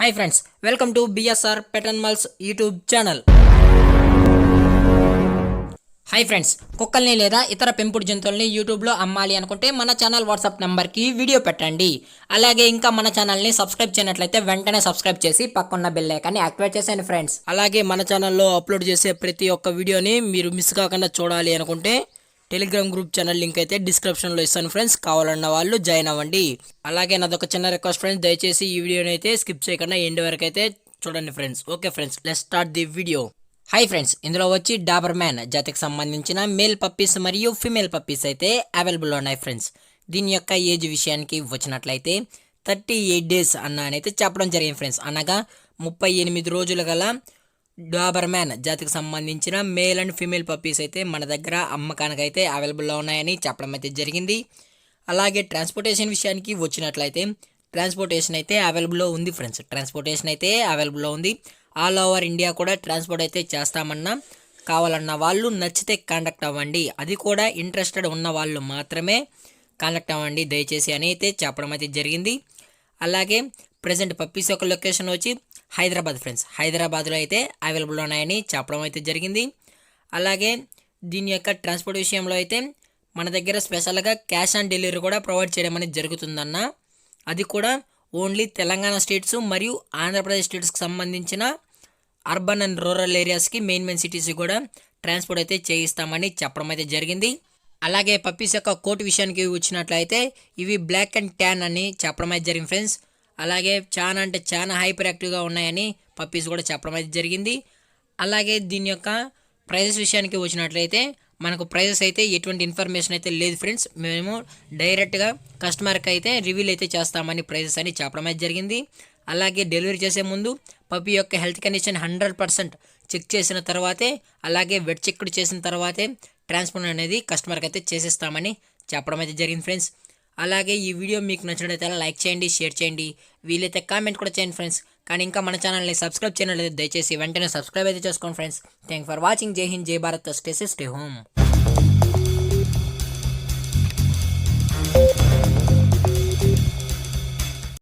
Hi friends, welcome to BSR pet animals YouTube channel. Hi friends, కుక్కల్ని లేదా ఇతర పెంపుడు జంతువుల్ని యూట్యూబ్లో అమ్మాలి అనుకుంటే మన ఛానల్ వాట్సాప్ నెంబర్కి వీడియో పెట్టండి. అలాగే ఇంకా మన ఛానల్ని సబ్స్క్రైబ్ చేయనట్లయితే వెంటనే సబ్స్క్రైబ్ చేసి పక్కన్న బెల్ ఐకాన్ని యాక్టివేట్ చేసేయండి ఫ్రెండ్స్. అలాగే మన ఛానల్లో అప్లోడ్ చేసే ప్రతి ఒక్క వీడియోని మీరు మిస్ కాకుండా చూడాలి అనుకుంటే టెలిగ్రామ్ గ్రూప్ ఛానల్ లింక్ అయితే డిస్క్రిప్షన్లో ఇస్తాను ఫ్రెండ్స్, కావాలన్న వాళ్ళు జాయిన్ అవ్వండి. అలాగే నాదొక చిన్న రిక్వెస్ట్ ఫ్రెండ్స్, దయచేసి ఈ వీడియోని అయితే స్కిప్ చేయకుండా ఎండ్ వరకు అయితే చూడండి friends. Okay friends, let's start the video. Hi friends, ఇందులో వచ్చి డాబర్ మ్యాన్ జాతికి సంబంధించిన మేల్ పప్పీస్ మరియు ఫిమేల్ పప్పీస్ అయితే అవైలబుల్ ఉన్నాయి ఫ్రెండ్స్. దీని యొక్క ఏజ్ విషయానికి వచ్చినట్లయితే 38 డేస్ అయితే చెప్పడం జరిగింది ఫ్రెండ్స్. అనగా 38 రోజుల గల డాబర్ మ్యాన్ జాతికి సంబంధించిన మేల్ అండ్ ఫీమేల్ పప్పీస్ అయితే మన దగ్గర అమ్మకానికి అయితే అవైలబుల్లో ఉన్నాయని చెప్పడం అయితే జరిగింది. అలాగే ట్రాన్స్పోర్టేషన్ విషయానికి వచ్చినట్లయితే ట్రాన్స్పోర్టేషన్ అయితే అవైలబుల్లో ఉంది ఫ్రెండ్స్. ట్రాన్స్పోర్టేషన్ అయితే అవైలబుల్లో ఉంది. ఆల్ ఓవర్ ఇండియా కూడా ట్రాన్స్పోర్ట్ అయితే చేస్తామన్నా, కావాలన్న వాళ్ళు నచ్చితే కాంటాక్ట్ అవ్వండి. అది కూడా ఇంట్రెస్టెడ్ ఉన్న వాళ్ళు మాత్రమే కాంటాక్ట్ అవ్వండి దయచేసి అని అయితే చెప్పడం అయితే జరిగింది. అలాగే ప్రజెంట్ పప్పీస్ యొక్క లొకేషన్ వచ్చి హైదరాబాద్ ఫ్రెండ్స్. హైదరాబాద్లో అయితే అవైలబుల్ ఉన్నాయని చెప్పడం అయితే జరిగింది. అలాగే దీని యొక్క ట్రాన్స్పోర్ట్ విషయంలో అయితే మన దగ్గర స్పెషల్గా క్యాష్ ఆన్ డెలివరీ కూడా ప్రొవైడ్ చేయడం అనేది జరుగుతుందన్న. అది కూడా ఓన్లీ తెలంగాణ స్టేట్స్ మరియు ఆంధ్రప్రదేశ్ స్టేట్స్కి సంబంధించిన అర్బన్ అండ్ రూరల్ ఏరియాస్కి మెయిన్ సిటీస్కి కూడా ట్రాన్స్పోర్ట్ అయితే చేయిస్తామని చెప్పడం అయితే జరిగింది. అలాగే పప్పీస్ యొక్క కోట్ విషయానికి వచ్చినట్లయితే ఇవి బ్లాక్ అండ్ ట్యాన్ అని చెప్పడం అయితే జరిగింది ఫ్రెండ్స్. అలాగే చాలా హైపర్ యాక్టివ్గా ఉన్నాయని పప్పీస్ కూడా చెప్పడం అయితే జరిగింది. అలాగే దీని యొక్క ప్రైజెస్ విషయానికి వచ్చినట్లయితే మనకు ప్రైజెస్ అయితే ఎటువంటి ఇన్ఫర్మేషన్ అయితే లేదు ఫ్రెండ్స్. మేము డైరెక్ట్గా కస్టమర్కి అయితే రివీల్ అయితే చేస్తామని ప్రైజెస్ అని చెప్పడం అయితే జరిగింది. అలాగే డెలివరీ చేసే ముందు పప్పీ యొక్క హెల్త్ కండిషన్ 100% చెక్ చేసిన తర్వాతే, అలాగే వెట్ చెక్ చేసిన తర్వాతే ట్రాన్స్పోర్ట్ అనేది కస్టమర్కి అయితే చేసేస్తామని చెప్పడం అయితే జరిగింది ఫ్రెండ్స్. అలాగే ఈ వీడియో మీకు నచ్చినట్లయితే లైక్ చేయండి, షేర్ చేయండి, వీలైతే కామెంట్ కూడా చేయండి ఫ్రెండ్స్. కానీ ఇంకా మన ఛానల్ని సబ్స్క్రైబ్ చేయనట్లయితే దయచేసి వెంటనే సబ్స్క్రైబ్ అయితే చేసుకోండి ఫ్రెండ్స్. Thank for watching. జై హింద్, జై Bharat, stay safe, stay home.